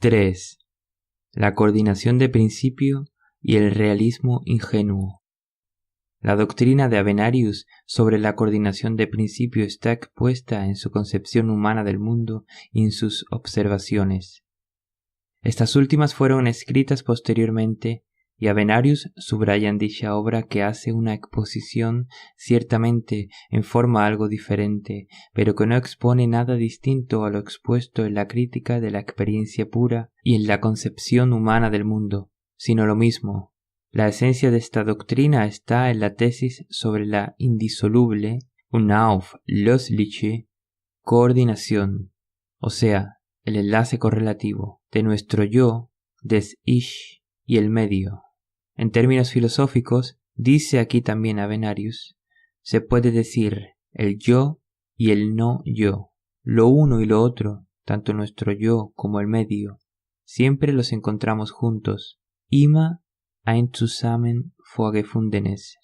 3. La coordinación de principio y el realismo ingenuo. La doctrina de Avenarius sobre la coordinación de principio está expuesta en su concepción humana del mundo y en sus observaciones. Estas últimas fueron escritas posteriormente y Avenarius subraya en dicha obra que hace una exposición ciertamente en forma algo diferente, pero que no expone nada distinto a lo expuesto en la crítica de la experiencia pura y en la concepción humana del mundo, sino lo mismo. La esencia de esta doctrina está en la tesis sobre la indisoluble, unauflösliche, coordinación, o sea, el enlace correlativo de nuestro yo, des Ich, y el medio. En términos filosóficos, dice aquí también Avenarius, se puede decir el yo y el no yo. Lo uno y lo otro, tanto nuestro yo como el medio, siempre los encontramos juntos. Immer ein zusammen vorgefundenes.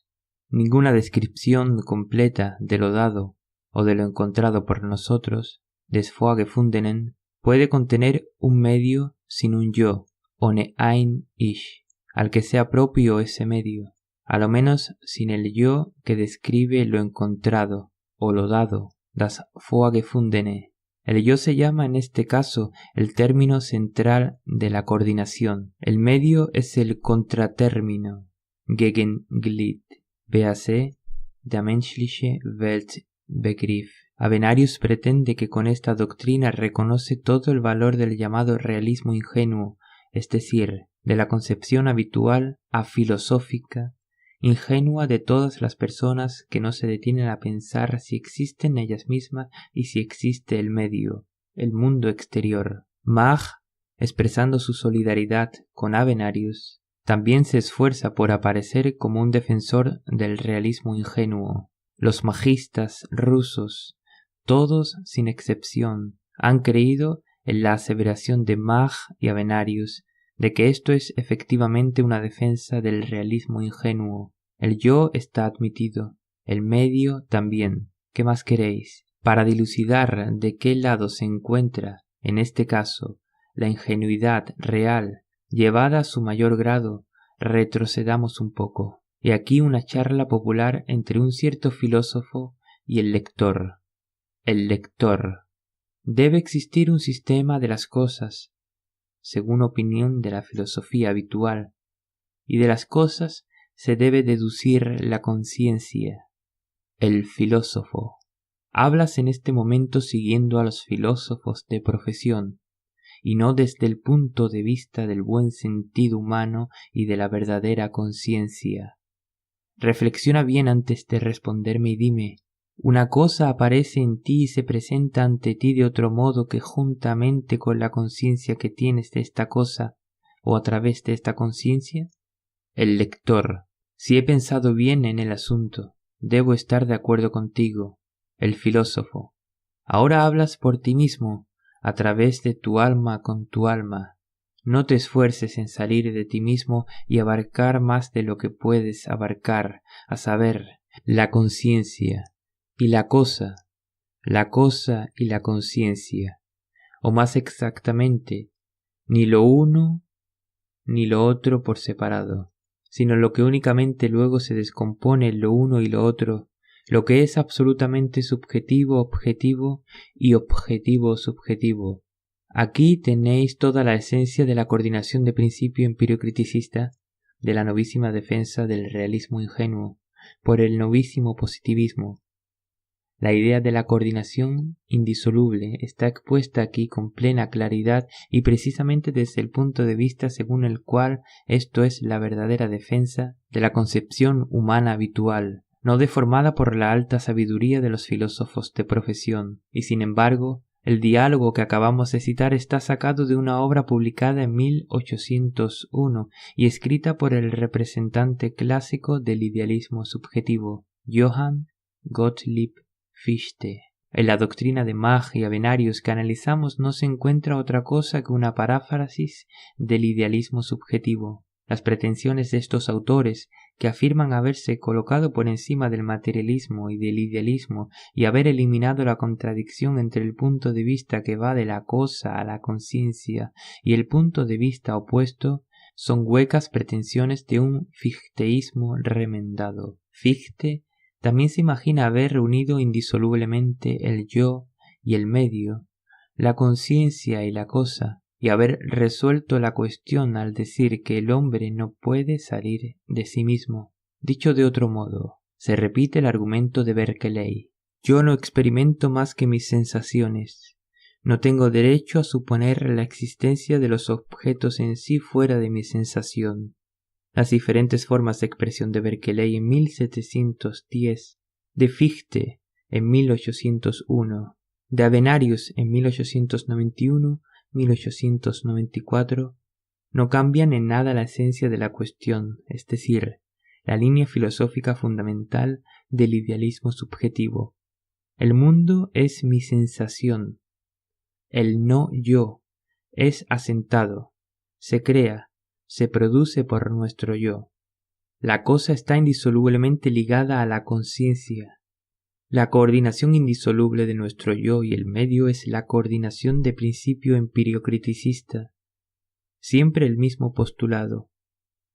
Ninguna descripción completa de lo dado o de lo encontrado por nosotros, des vorgefundenen, puede contener un medio sin un yo, ohne ein Ich, al que sea propio ese medio, a lo menos sin el yo que describe lo encontrado o lo dado, das vorgefundene. El yo se llama en este caso el término central de la coordinación. El medio es el contratérmino, Gegenglied, véase, der menschliche Weltbegriff. Avenarius pretende que con esta doctrina reconoce todo el valor del llamado realismo ingenuo, es decir, de la concepción habitual afilosófica, ingenua de todas las personas que no se detienen a pensar si existen ellas mismas y si existe el medio, el mundo exterior. Mach, expresando su solidaridad con Avenarius, también se esfuerza por aparecer como un defensor del realismo ingenuo. Los magistas rusos, todos sin excepción, han creído en la aseveración de Mach y Avenarius de que esto es efectivamente una defensa del realismo ingenuo. El yo está admitido, el medio también. ¿Qué más queréis? Para dilucidar de qué lado se encuentra, en este caso, la ingenuidad real, llevada a su mayor grado, retrocedamos un poco. Y aquí una charla popular entre un cierto filósofo y el lector. El lector. Debe existir un sistema de las cosas, según opinión de la filosofía habitual, y de las cosas se debe deducir la conciencia. El filósofo. Hablas en este momento siguiendo a los filósofos de profesión, y no desde el punto de vista del buen sentido humano y de la verdadera conciencia. Reflexiona bien antes de responderme y dime, ¿una cosa aparece en ti y se presenta ante ti de otro modo que juntamente con la conciencia que tienes de esta cosa o a través de esta conciencia? El lector. Si he pensado bien en el asunto, debo estar de acuerdo contigo. El filósofo. Ahora hablas por ti mismo, a través de tu alma con tu alma. No te esfuerces en salir de ti mismo y abarcar más de lo que puedes abarcar, a saber, la conciencia y la cosa y la conciencia, o más exactamente, ni lo uno ni lo otro por separado, sino lo que únicamente luego se descompone en lo uno y lo otro, lo que es absolutamente subjetivo objetivo y objetivo subjetivo. Aquí tenéis toda la esencia de la coordinación de principio empírico-criticista, de la novísima defensa del realismo ingenuo por el novísimo positivismo. La idea de la coordinación indisoluble está expuesta aquí con plena claridad y precisamente desde el punto de vista según el cual esto es la verdadera defensa de la concepción humana habitual, no deformada por la alta sabiduría de los filósofos de profesión, y sin embargo, el diálogo que acabamos de citar está sacado de una obra publicada en 1801 y escrita por el representante clásico del idealismo subjetivo, Johann Gottlieb Fichte. En la doctrina de Mach y Avenarius que analizamos no se encuentra otra cosa que una paráfrasis del idealismo subjetivo. Las pretensiones de estos autores, que afirman haberse colocado por encima del materialismo y del idealismo y haber eliminado la contradicción entre el punto de vista que va de la cosa a la conciencia y el punto de vista opuesto, son huecas pretensiones de un fichteísmo remendado. Fichte también se imagina haber reunido indisolublemente el yo y el medio, la conciencia y la cosa, y haber resuelto la cuestión al decir que el hombre no puede salir de sí mismo. Dicho de otro modo, se repite el argumento de Berkeley. Yo no experimento más que mis sensaciones. No tengo derecho a suponer la existencia de los objetos en sí fuera de mi sensación. Las diferentes formas de expresión de Berkeley en 1710, de Fichte en 1801, de Avenarius en 1891-1894, no cambian en nada la esencia de la cuestión, es decir, la línea filosófica fundamental del idealismo subjetivo. El mundo es mi sensación. El no yo es asentado, se crea, se produce por nuestro yo. La cosa está indisolublemente ligada a la conciencia. La coordinación indisoluble de nuestro yo y el medio es la coordinación de principio empiriocriticista. Siempre el mismo postulado,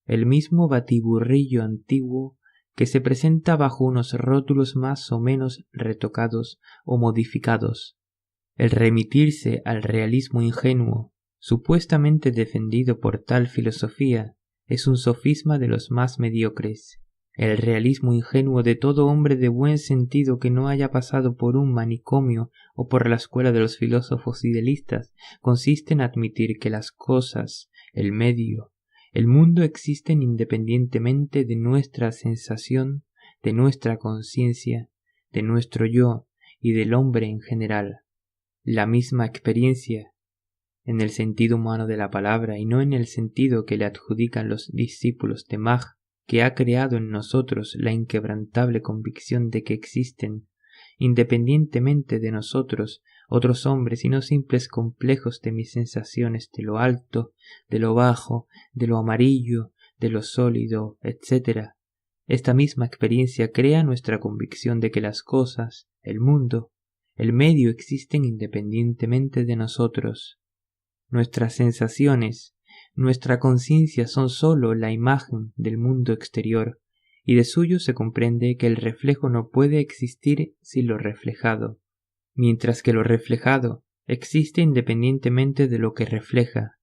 el mismo batiburrillo antiguo que se presenta bajo unos rótulos más o menos retocados o modificados. El remitirse al realismo ingenuo, supuestamente defendido por tal filosofía, es un sofisma de los más mediocres. El realismo ingenuo de todo hombre de buen sentido que no haya pasado por un manicomio o por la escuela de los filósofos idealistas consiste en admitir que las cosas, el medio, el mundo existen independientemente de nuestra sensación, de nuestra conciencia, de nuestro yo y del hombre en general. La misma experiencia, en el sentido humano de la palabra y no en el sentido que le adjudican los discípulos de Mach, que ha creado en nosotros la inquebrantable convicción de que existen, independientemente de nosotros, otros hombres y no simples complejos de mis sensaciones de lo alto, de lo bajo, de lo amarillo, de lo sólido, etc. Esta misma experiencia crea nuestra convicción de que las cosas, el mundo, el medio existen independientemente de nosotros. Nuestras sensaciones, nuestra conciencia son sólo la imagen del mundo exterior, y de suyo se comprende que el reflejo no puede existir sin lo reflejado, mientras que lo reflejado existe independientemente de lo que refleja.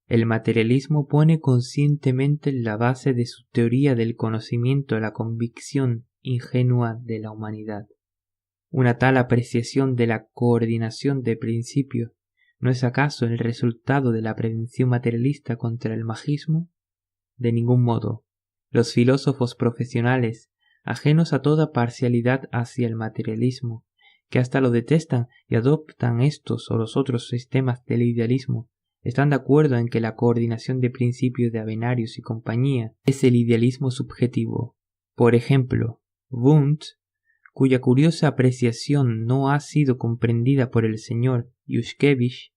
El materialismo pone conscientemente en la base de su teoría del conocimiento la convicción ingenua de la humanidad. Una tal apreciación de la coordinación de principio ¿no es acaso el resultado de la prevención materialista contra el magismo? De ningún modo. Los filósofos profesionales, ajenos a toda parcialidad hacia el materialismo, que hasta lo detestan y adoptan estos o los otros sistemas del idealismo, están de acuerdo en que la coordinación de principios de Avenarius y compañía es el idealismo subjetivo. Por ejemplo, Wundt, cuya curiosa apreciación no ha sido comprendida por el señor Yushkevich,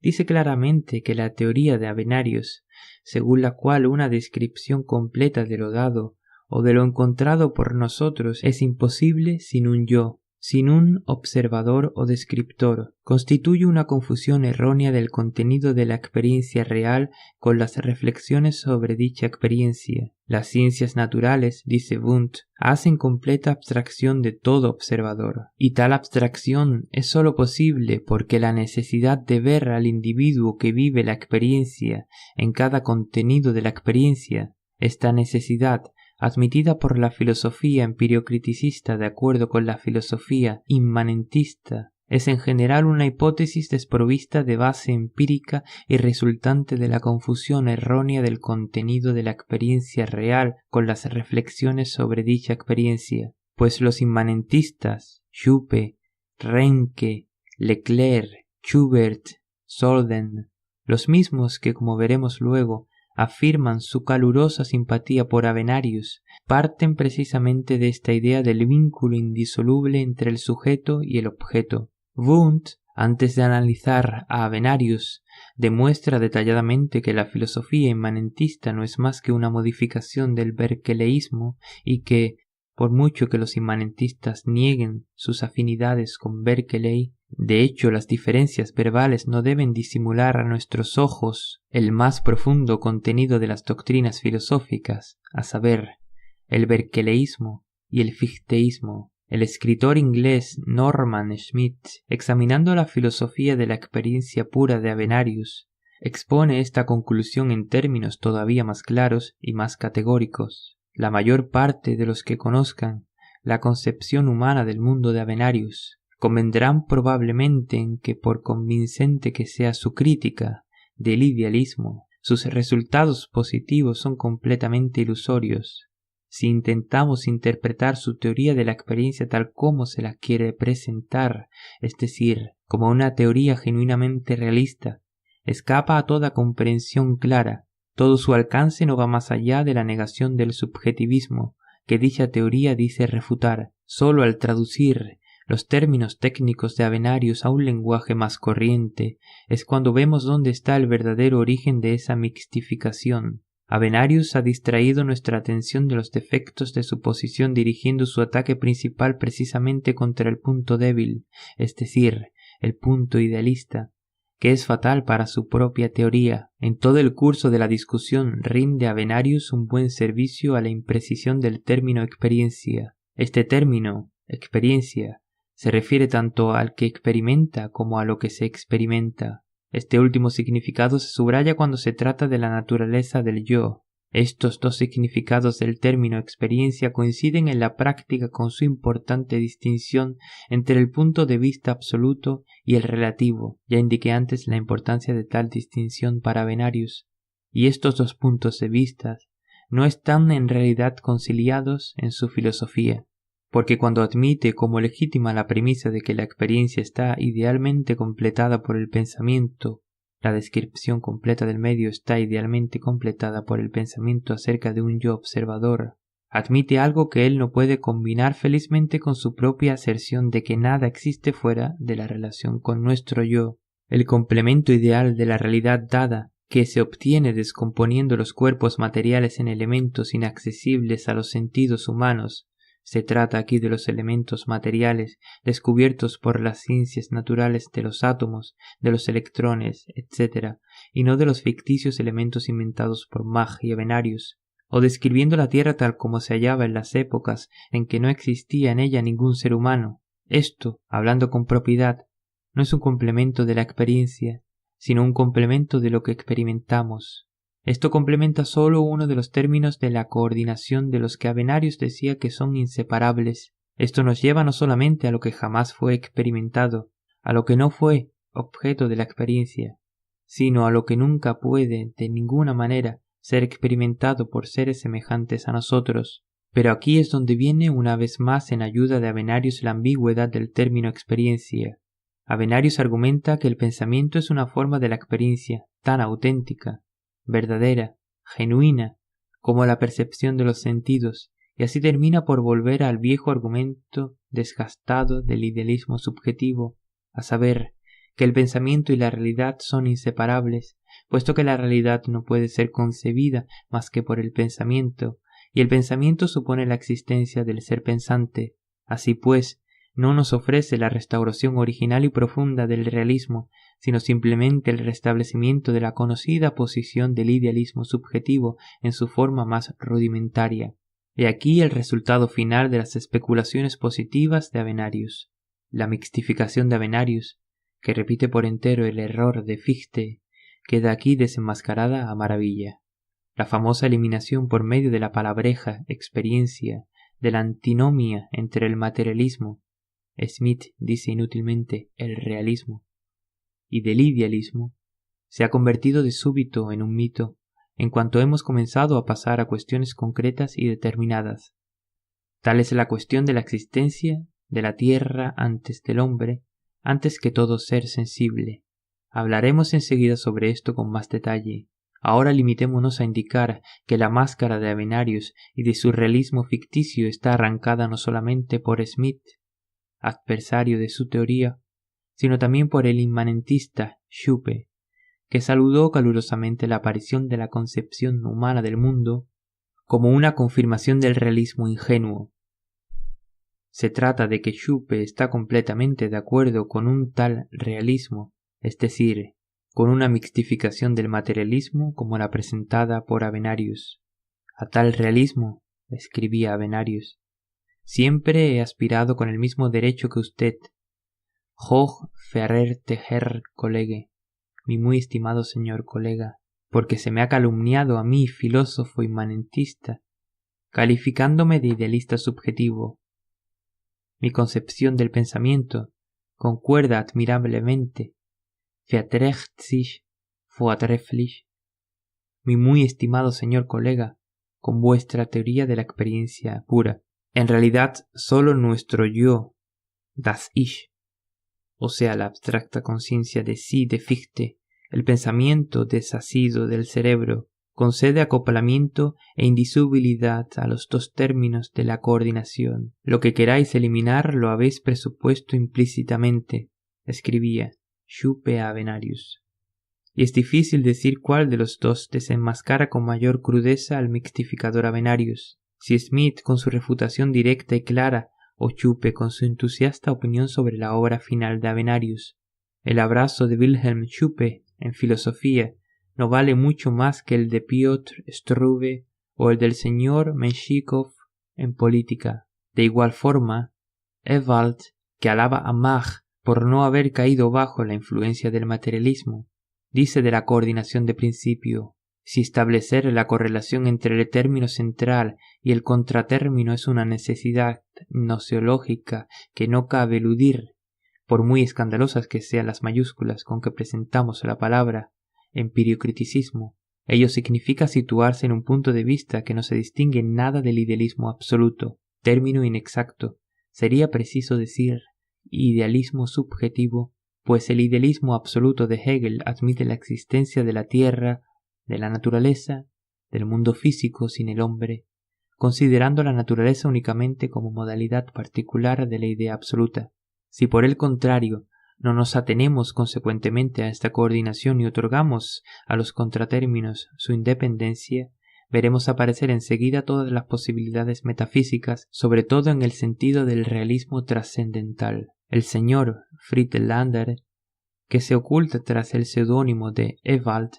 dice claramente que la teoría de Avenarius, según la cual una descripción completa de lo dado o de lo encontrado por nosotros es imposible sin un yo, sin un observador o descriptor, constituye una confusión errónea del contenido de la experiencia real con las reflexiones sobre dicha experiencia. Las ciencias naturales, dice Wundt, hacen completa abstracción de todo observador, y tal abstracción es sólo posible porque la necesidad de ver al individuo que vive la experiencia en cada contenido de la experiencia, esta necesidad, admitida por la filosofía empiriocriticista de acuerdo con la filosofía inmanentista, es en general una hipótesis desprovista de base empírica y resultante de la confusión errónea del contenido de la experiencia real con las reflexiones sobre dicha experiencia, pues los inmanentistas, Juppe, Reinke, Leclerc, Schubert, Solden, los mismos que, como veremos luego, afirman su calurosa simpatía por Avenarius, parten precisamente de esta idea del vínculo indisoluble entre el sujeto y el objeto. Wundt Antes de analizar a Avenarius, demuestra detalladamente que la filosofía inmanentista no es más que una modificación del berkeleísmo y que, por mucho que los inmanentistas nieguen sus afinidades con Berkeley, de hecho las diferencias verbales no deben disimular a nuestros ojos el más profundo contenido de las doctrinas filosóficas, a saber, el berkeleísmo y el fichteísmo. El escritor inglés Norman Schmidt, examinando la filosofía de la experiencia pura de Avenarius, expone esta conclusión en términos todavía más claros y más categóricos. La mayor parte de los que conozcan la concepción humana del mundo de Avenarius convendrán probablemente en que, por convincente que sea su crítica del idealismo, sus resultados positivos son completamente ilusorios. Si intentamos interpretar su teoría de la experiencia tal como se la quiere presentar, es decir, como una teoría genuinamente realista, escapa a toda comprensión clara. Todo su alcance no va más allá de la negación del subjetivismo que dicha teoría dice refutar. Solo al traducir los términos técnicos de Avenarius a un lenguaje más corriente es cuando vemos dónde está el verdadero origen de esa mixtificación. Avenarius ha distraído nuestra atención de los defectos de su posición dirigiendo su ataque principal precisamente contra el punto débil, es decir, el punto idealista, que es fatal para su propia teoría. En todo el curso de la discusión rinde Avenarius un buen servicio a la imprecisión del término experiencia. Este término, experiencia, se refiere tanto al que experimenta como a lo que se experimenta. Este último significado se subraya cuando se trata de la naturaleza del yo. Estos dos significados del término experiencia coinciden en la práctica con su importante distinción entre el punto de vista absoluto y el relativo. Ya indiqué antes la importancia de tal distinción para Avenarius, y estos dos puntos de vista no están en realidad conciliados en su filosofía, porque cuando admite como legítima la premisa de que la experiencia está idealmente completada por el pensamiento, la descripción completa del medio está idealmente completada por el pensamiento acerca de un yo observador, admite algo que él no puede combinar felizmente con su propia aserción de que nada existe fuera de la relación con nuestro yo, el complemento ideal de la realidad dada, que se obtiene descomponiendo los cuerpos materiales en elementos inaccesibles a los sentidos humanos. Se trata aquí de los elementos materiales descubiertos por las ciencias naturales de los átomos, de los electrones, etc., y no de los ficticios elementos inventados por Mach y Avenarius, o describiendo la Tierra tal como se hallaba en las épocas en que no existía en ella ningún ser humano. Esto, hablando con propiedad, no es un complemento de la experiencia, sino un complemento de lo que experimentamos. Esto complementa solo uno de los términos de la coordinación de los que Avenarius decía que son inseparables. Esto nos lleva no solamente a lo que jamás fue experimentado, a lo que no fue objeto de la experiencia, sino a lo que nunca puede de ninguna manera ser experimentado por seres semejantes a nosotros. Pero aquí es donde viene una vez más en ayuda de Avenarius la ambigüedad del término experiencia. Avenarius argumenta que el pensamiento es una forma de la experiencia tan auténtica, verdadera, genuina, como la percepción de los sentidos, y así termina por volver al viejo argumento desgastado del idealismo subjetivo, a saber, que el pensamiento y la realidad son inseparables, puesto que la realidad no puede ser concebida más que por el pensamiento, y el pensamiento supone la existencia del ser pensante. Así pues, no nos ofrece la restauración original y profunda del realismo, sino simplemente el restablecimiento de la conocida posición del idealismo subjetivo en su forma más rudimentaria. He aquí el resultado final de las especulaciones positivas de Avenarius. La mixtificación de Avenarius, que repite por entero el error de Fichte, queda aquí desenmascarada a maravilla. La famosa eliminación por medio de la palabreja experiencia, de la antinomia entre el materialismo, Smith dice inútilmente el realismo, y del idealismo, se ha convertido de súbito en un mito, en cuanto hemos comenzado a pasar a cuestiones concretas y determinadas. Tal es la cuestión de la existencia de la tierra antes del hombre, antes que todo ser sensible. Hablaremos enseguida sobre esto con más detalle. Ahora limitémonos a indicar que la máscara de Avenarius y de su realismo ficticio está arrancada no solamente por Smith, adversario de su teoría, sino también por el inmanentista Schupe, que saludó calurosamente la aparición de la concepción humana del mundo como una confirmación del realismo ingenuo. Se trata de que Schupe está completamente de acuerdo con un tal realismo, es decir, con una mixtificación del materialismo como la presentada por Avenarius. A tal realismo, escribía Avenarius, siempre he aspirado con el mismo derecho que usted, hoch verehrte Herr Kollege, mi muy estimado señor colega, porque se me ha calumniado a mí, filósofo inmanentista, calificándome de idealista subjetivo. Mi concepción del pensamiento concuerda admirablemente, verträgt sich vortrefflich, mi muy estimado señor colega, con vuestra teoría de la experiencia pura. En realidad, solo nuestro yo, das Ich, o sea, la abstracta conciencia de sí de Fichte, el pensamiento desasido del cerebro, concede acoplamiento e indisolubilidad a los dos términos de la coordinación. Lo que queráis eliminar lo habéis presupuesto implícitamente, escribía Schupe a Avenarius. Y es difícil decir cuál de los dos desenmascara con mayor crudeza al mixtificador Avenarius, si Smith con su refutación directa y clara o Schupe con su entusiasta opinión sobre la obra final de Avenarius. El abrazo de Wilhelm Schupe en filosofía no vale mucho más que el de Piotr Struve o el del señor Menshikov en política. De igual forma, Ewald, que alaba a Mach por no haber caído bajo la influencia del materialismo, dice de la coordinación de principio: si establecer la correlación entre el término central y el contratérmino es una necesidad gnoseológica que no cabe eludir, por muy escandalosas que sean las mayúsculas con que presentamos la palabra empiriocriticismo, ello significa situarse en un punto de vista que no se distingue nada del idealismo absoluto, término inexacto. Sería preciso decir idealismo subjetivo, pues el idealismo absoluto de Hegel admite la existencia de la tierra, de la naturaleza, del mundo físico sin el hombre, considerando la naturaleza únicamente como modalidad particular de la idea absoluta. Si por el contrario no nos atenemos consecuentemente a esta coordinación y otorgamos a los contratérminos su independencia, veremos aparecer enseguida todas las posibilidades metafísicas, sobre todo en el sentido del realismo trascendental. El señor Friedlander, que se oculta tras el seudónimo de Ewald,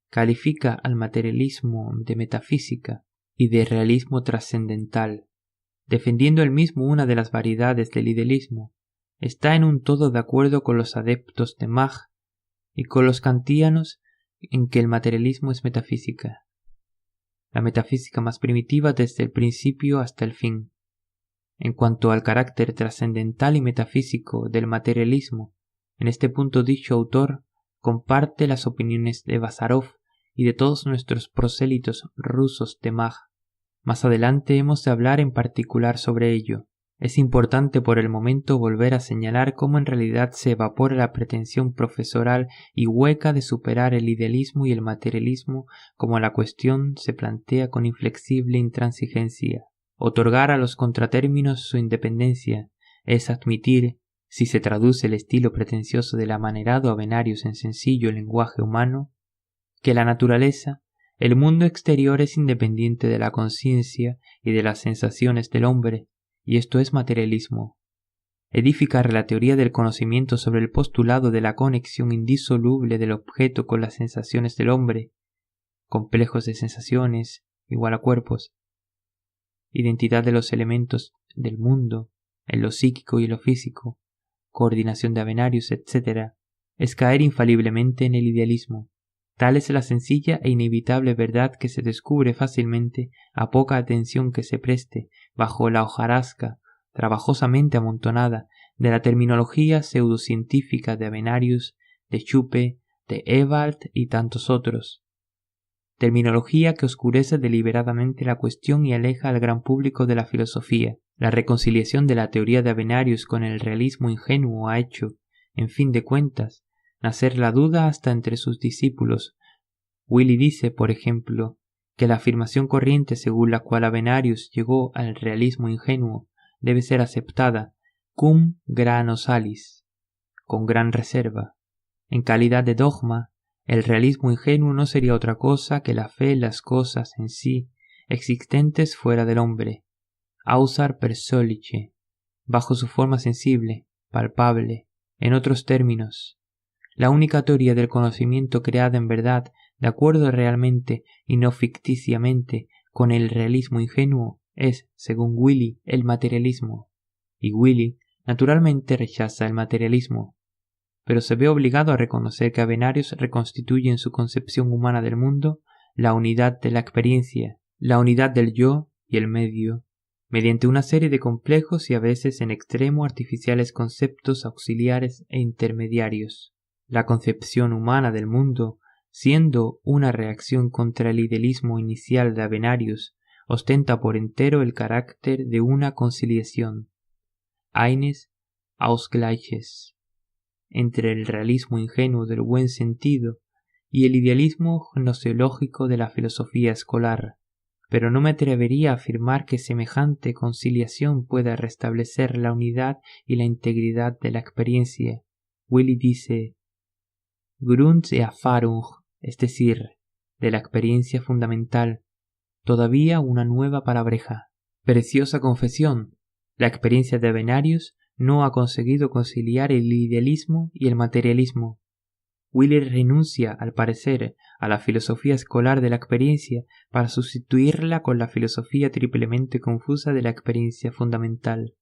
califica al materialismo de metafísica y de realismo trascendental, defendiendo él mismo una de las variedades del idealismo. Está en un todo de acuerdo con los adeptos de Mach y con los kantianos en que el materialismo es metafísica, la metafísica más primitiva desde el principio hasta el fin. En cuanto al carácter trascendental y metafísico del materialismo, en este punto dicho autor comparte las opiniones de Bazarov y de todos nuestros prosélitos rusos de Mach. Más adelante hemos de hablar en particular sobre ello. Es importante por el momento volver a señalar cómo en realidad se evapora la pretensión profesoral y hueca de superar el idealismo y el materialismo como la cuestión se plantea con inflexible intransigencia. Otorgar a los contratérminos su independencia es admitir, si se traduce el estilo pretencioso del amanerado Avenarius en sencillo lenguaje humano, que la naturaleza, el mundo exterior es independiente de la conciencia y de las sensaciones del hombre, y esto es materialismo. Edificar la teoría del conocimiento sobre el postulado de la conexión indisoluble del objeto con las sensaciones del hombre, complejos de sensaciones igual a cuerpos, identidad de los elementos del mundo, en lo psíquico y en lo físico, coordinación de Avenarius, etc., es caer infaliblemente en el idealismo. Tal es la sencilla e inevitable verdad que se descubre fácilmente a poca atención que se preste bajo la hojarasca trabajosamente amontonada de la terminología pseudocientífica de Avenarius, de Schupe, de Ewald y tantos otros. Terminología que oscurece deliberadamente la cuestión y aleja al gran público de la filosofía. La reconciliación de la teoría de Avenarius con el realismo ingenuo ha hecho, en fin de cuentas, nacer la duda hasta entre sus discípulos. Willy dice, por ejemplo, que la afirmación corriente según la cual Avenarius llegó al realismo ingenuo debe ser aceptada cum grano salis, con gran reserva. En calidad de dogma, el realismo ingenuo no sería otra cosa que la fe en las cosas en sí existentes fuera del hombre, ausar per solice, bajo su forma sensible, palpable. En otros términos, la única teoría del conocimiento creada en verdad, de acuerdo realmente y no ficticiamente con el realismo ingenuo, es, según Willy, el materialismo. Y Willy, naturalmente, rechaza el materialismo, pero se ve obligado a reconocer que Avenarius reconstituye en su concepción humana del mundo la unidad de la experiencia, la unidad del yo y el medio, mediante una serie de complejos y a veces en extremo artificiales conceptos auxiliares e intermediarios. La concepción humana del mundo, siendo una reacción contra el idealismo inicial de Avenarius, ostenta por entero el carácter de una conciliación, eines Ausgleiches, entre el realismo ingenuo del buen sentido y el idealismo gnoseológico de la filosofía escolar. Pero no me atrevería a afirmar que semejante conciliación pueda restablecer la unidad y la integridad de la experiencia. Willy dice Grunderfahrung, es decir, de la experiencia fundamental, todavía una nueva palabreja. Preciosa confesión. La experiencia de Avenarius no ha conseguido conciliar el idealismo y el materialismo. Willy renuncia, al parecer, a la filosofía escolar de la experiencia para sustituirla con la filosofía triplemente confusa de la experiencia fundamental.